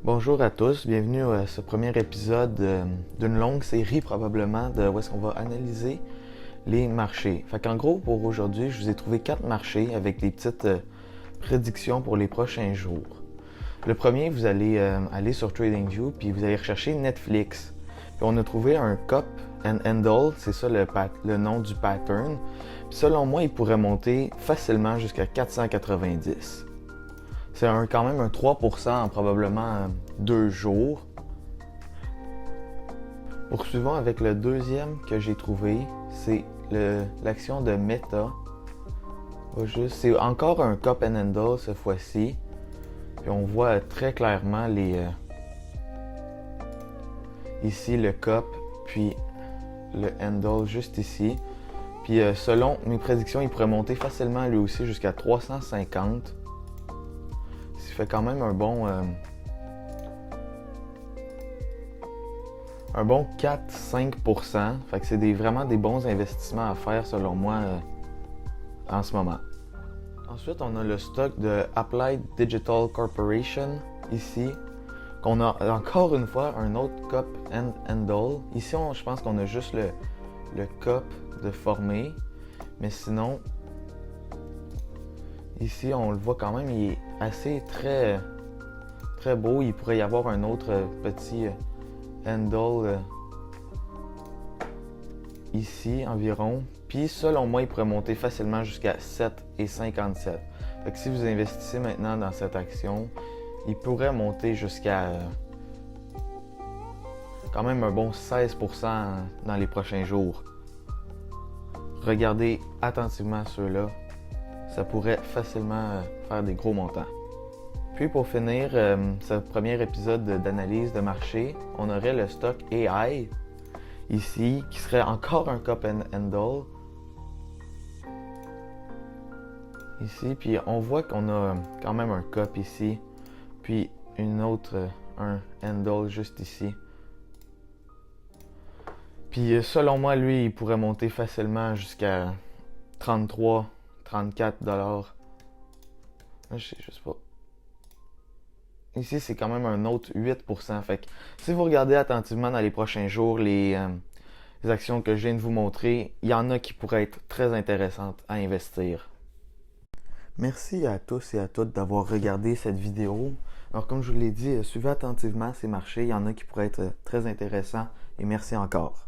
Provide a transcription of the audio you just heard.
Bonjour à tous, bienvenue à ce premier épisode d'une longue série probablement de où est-ce qu'on va analyser les marchés. Fait qu'en gros pour aujourd'hui, je vous ai trouvé 4 marchés avec des petites prédictions pour les prochains jours. Le premier, vous allez aller sur TradingView puis vous allez rechercher Netflix. Puis on a trouvé un cup and handle, c'est ça le nom du pattern. Puis selon moi, il pourrait monter facilement jusqu'à 490. C'est quand même un 3% en probablement 2 jours. Poursuivons avec le deuxième que j'ai trouvé, c'est l'action de Meta. C'est encore un cup and handle cette fois-ci. Puis on voit très clairement ici le cup, puis le handle juste ici. Puis selon mes prédictions, il pourrait monter facilement lui aussi jusqu'à 350. Ça fait quand même un bon 4-5%. Fait que c'est vraiment des bons investissements à faire selon moi en ce moment. Ensuite, on a le stock de Applied Digital Corporation ici. Qu'on a encore une fois un autre cup and handle. Ici, je pense qu'on a juste le cup de formé. Mais sinon, ici, on le voit quand même, il est assez très beau. Il pourrait y avoir un autre petit handle ici environ. Puis selon moi, il pourrait monter facilement jusqu'à 7,57. Fait que si vous investissez maintenant dans cette action, il pourrait monter jusqu'à quand même un bon 16% dans les prochains jours. Regardez attentivement ceux-là. Ça pourrait facilement faire des gros montants. Puis pour finir ce premier épisode d'analyse de marché, on aurait le stock AI ici, qui serait encore un cup and handle. Ici, puis on voit qu'on a quand même un cup ici, puis un handle juste ici. Puis selon moi, lui, il pourrait monter facilement jusqu'à 33, 34 $. Je sais pas. Ici, c'est quand même un autre 8%. Fait que si vous regardez attentivement dans les prochains jours les actions que je viens de vous montrer, il y en a qui pourraient être très intéressantes à investir. Merci à tous et à toutes d'avoir regardé cette vidéo. Alors comme je vous l'ai dit, suivez attentivement ces marchés. Il y en a qui pourraient être très intéressants et merci encore.